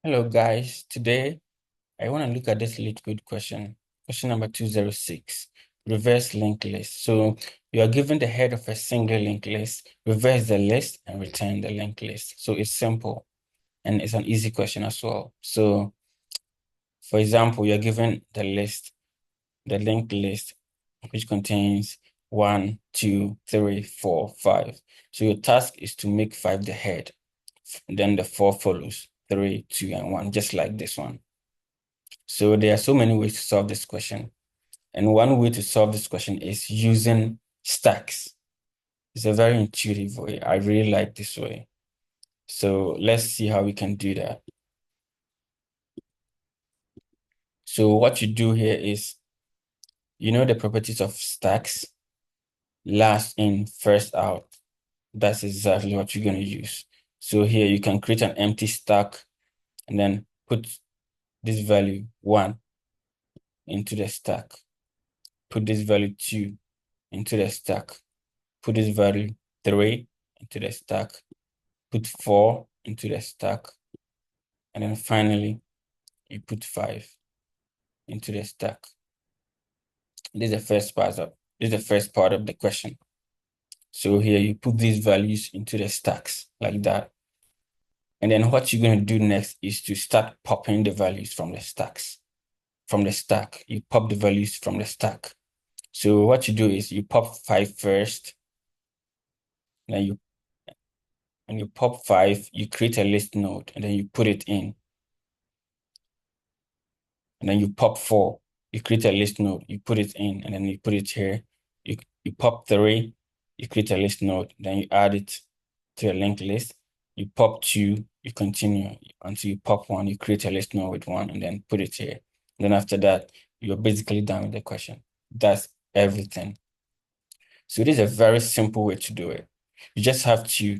Hello guys, today I want to look at this LeetCode question number 206, reverse linked list. So you are given the head of a single linked list, reverse the list and return the linked list. So it's simple and it's an easy question as well. So for example, you're given the linked list, which contains 1, 2, 3, 4, 5. So your task is to make 5 the head. Then the 4 follows, 3, 2, and 1, just like this one. So there are so many ways to solve this question. And one way to solve this question is using stacks. It's a very intuitive way. I really like this way. So let's see how we can do that. So what you do here is, you know the properties of stacks, last in, first out. That's exactly what you're going to use. So here you can create an empty stack and then put this value 1 into the stack. Put this value 2 into the stack. Put this value 3 into the stack. Put 4 into the stack. And then finally, you put 5 into the stack. This is the first part of the question. So here you put these values into the stacks like that. And then what you're going to do next is to start popping the values from the stacks. From the stack, you pop the values from the stack. So what you do is you pop 5 first, then you pop 5, you create a list node, and then you put it in. And then you pop 4, you create a list node, you put it in, and then you put it here. You pop 3, you create a list node, then you add it to a linked list. You pop 2, you continue until you pop 1, you create a list node with 1, and then put it here. And then after that, you're basically done with the question. That's everything. So this is a very simple way to do it. You just have to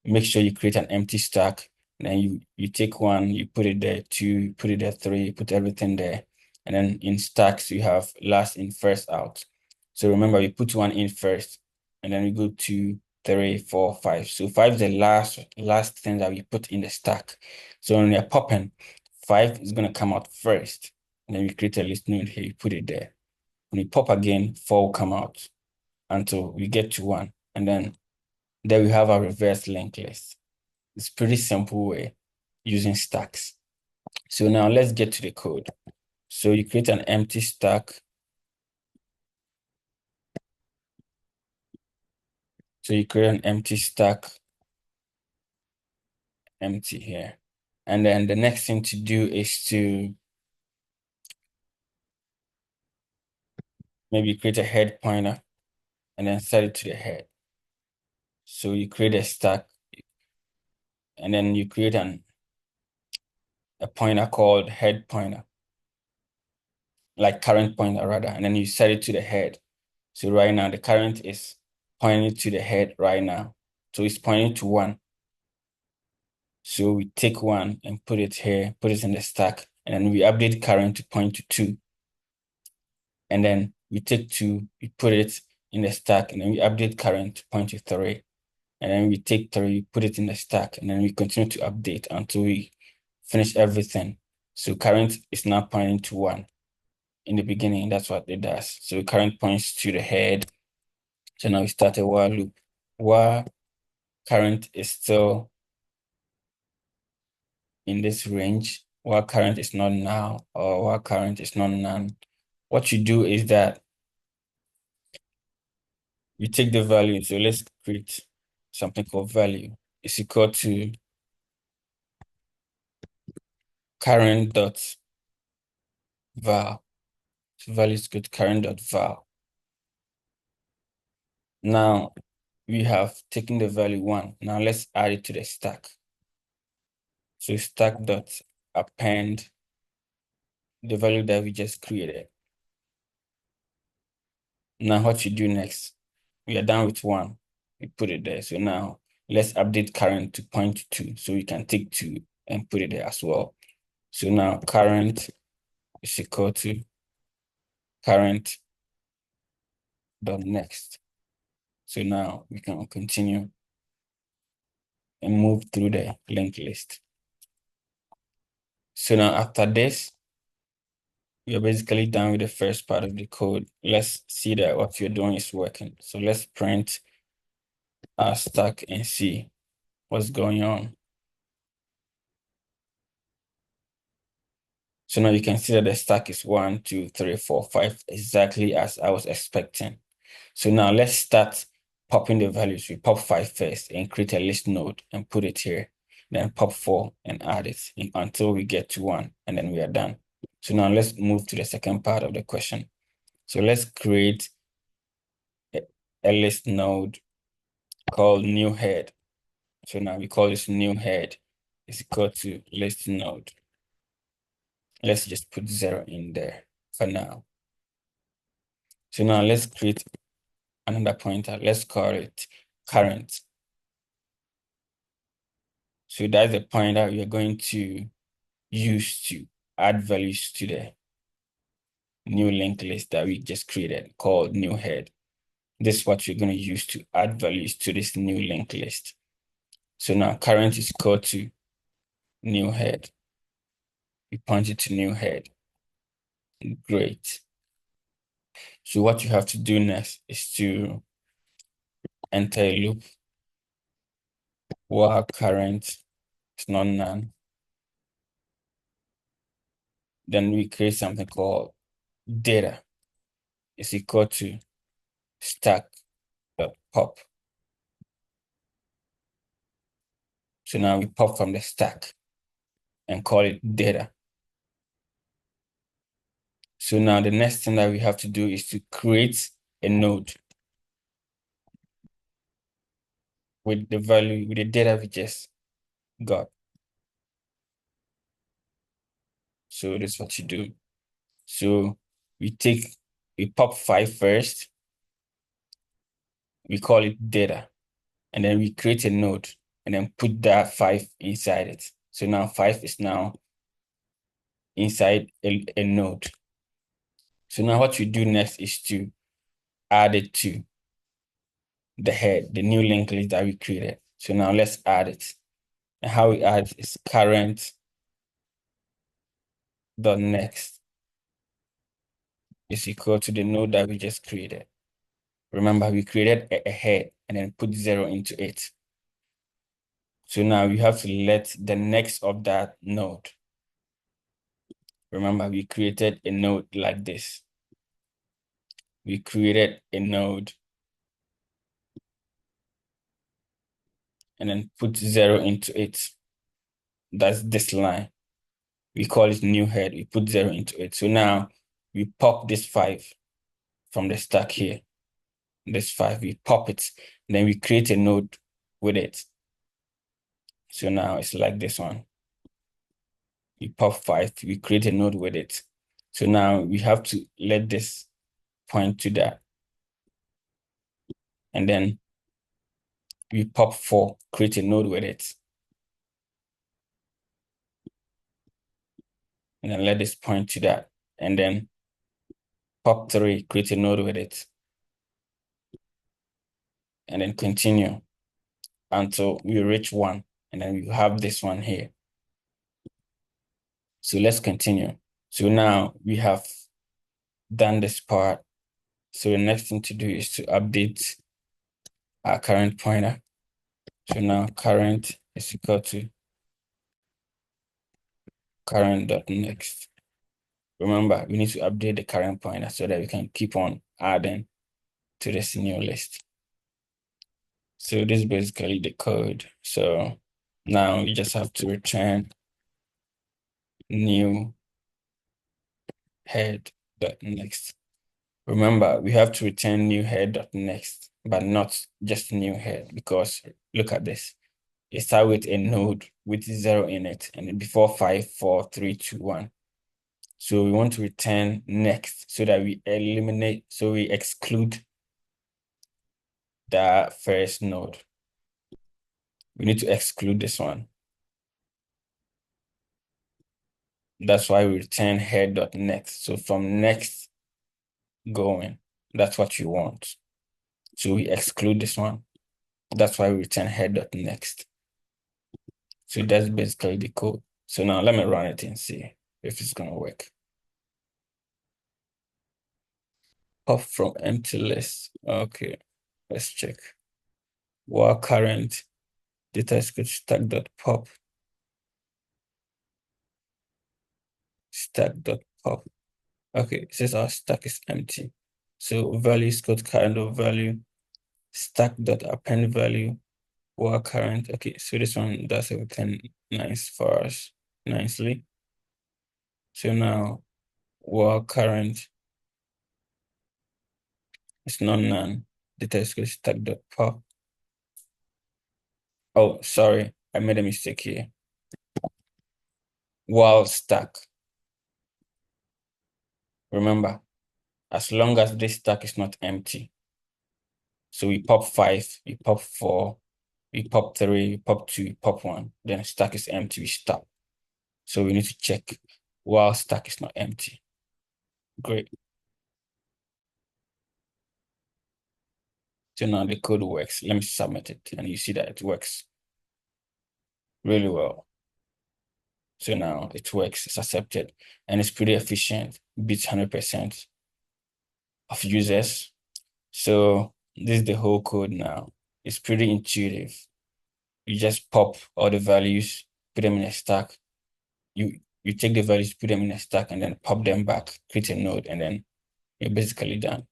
make sure you create an empty stack. And then you take 1, you put it there, 2, you put it there, 3, you put everything there. And then in stacks, you have last in, first out. So remember, you put 1 in first, and then we go 2, 3, 4, 5. So 5 is the last thing that we put in the stack. So when you're popping, 5 is going to come out first. And then we create a list node here, you put it there. When you pop again, 4 will come out until we get to 1. And then there we have our reverse linked list. It's pretty simple way using stacks. So now let's get to the code. So you create an empty stack. So you create an empty stack, empty here. And then the next thing to do is to maybe create a head pointer and then set it to the head. So you create a stack and then you create a pointer called head pointer, like current pointer rather, and then you set it to the head. So right now the current is pointing to the head right now. So it's pointing to 1. So we take 1 and put it here, put it in the stack, and then we update current to point to 2. And then we take 2, we put it in the stack, and then we update current to point to 3. And then we take 3, put it in the stack, and then we continue to update until we finish everything. So current is now pointing to 1. In the beginning, that's what it does. So current points to the head. So now we start a while loop. While current is still in this range, while current is not now, or while current is not none, what you do is that you take the value. So let's create something called value. It's equal to current dot val. So value is equal to current dot val. Now we have taken the value 1. Now let's add it to the stack. So stack dot append the value that we just created. Now what you do next, we are done with 1. We put it there. So now let's update current to point to 2. So we can take 2 and put it there as well. So now current is equal to current dot next. So now we can continue and move through the linked list. So now after this, you're basically done with the first part of the code. Let's see that what you're doing is working. So let's print our stack and see what's going on. So now you can see that the stack is 1, 2, 3, 4, 5, exactly as I was expecting. So now let's start popping the values. We pop 5 first and create a list node and put it here. Then pop 4 and add it until we get to 1, and then we are done. So now let's move to the second part of the question. So let's create a list node called new head. So now we call this new head is equal to list node. Let's just put 0 in there for now. So now let's create another pointer. Let's call it current. So that's the pointer you're going to use to add values to the new linked list that we just created called new head. This is what you're going to use to add values to this new linked list. So now current is equal to new head. We point it to new head. Great. So what you have to do next is to enter a loop while current is not none. Then we create something called data is equal to stack.pop. So now we pop from the stack and call it data. So now the next thing that we have to do is to create a node with the value, with the data we just got. So this is what you do. So we pop 5 first, we call it data, and then we create a node and then put that 5 inside it. So now 5 is now inside a node. So now what we do next is to add it to the head, the new linked list that we created. So now let's add it. And how we add is current dot next is equal to the node that we just created. Remember, we created a head and then put 0 into it. So now we have to let the next of that node. Remember, we created a node like this. We created a node and then put 0 into it. That's this line. We call it new head. We put 0 into it. So now we pop this 5 from the stack here. This 5, we pop it. Then we create a node with it. So now it's like this one. We pop 5, we create a node with it. So now we have to let this point to that. And then we pop 4, create a node with it. And then let this point to that. And then pop 3, create a node with it. And then continue until we reach 1. And then we have this one here. So let's continue. So now we have done this part. So the next thing to do is to update our current pointer. So now current is equal to current.next. Remember, we need to update the current pointer so that we can keep on adding to this new list. So this is basically the code. So now you just have to return new head.next. Remember, we have to return new head.next, but not just new head, because look at this. It starts with a node with 0 in it, and before 5, 4, 3, 2, 1. So we want to return next so that we exclude the first node. We need to exclude this one. That's why we return head.next. So from next going, that's what you want. So we exclude this one. That's why we return head.next. So that's basically the code. So now let me run it and see if it's gonna work. Pop from empty list. Okay, let's check. While current data is good, stack.pop. Stack.pop. Okay, it says our stack is empty. So value is called current of value. Stack.append value. While current. Okay, so this one does everything nice for us, nicely. So now while current is not none. Data is called stack.pop. Oh, sorry, I made a mistake here. While stack. Remember, as long as this stack is not empty. So we pop 5, we pop 4, we pop 3, we pop 2, we pop 1. Then stack is empty, we stop. So we need to check while stack is not empty. Great. So now the code works. Let me submit it, and you see that it works really well. So now it works, it's accepted, and it's pretty efficient, beats 100% of users. So this is the whole code now. It's pretty intuitive. You just pop all the values, put them in a stack. You take the values, put them in a stack, and then pop them back, create a node, and then you're basically done.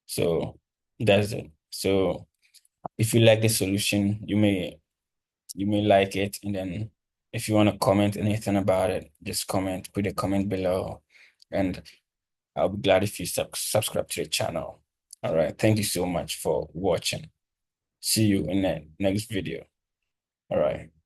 So that's it. So if you like the solution, you may like it, and then if you want to comment anything about it, just comment, put a comment below, and I'll be glad if you subscribe to the channel. All right, thank you so much for watching. See you in the next video. All right.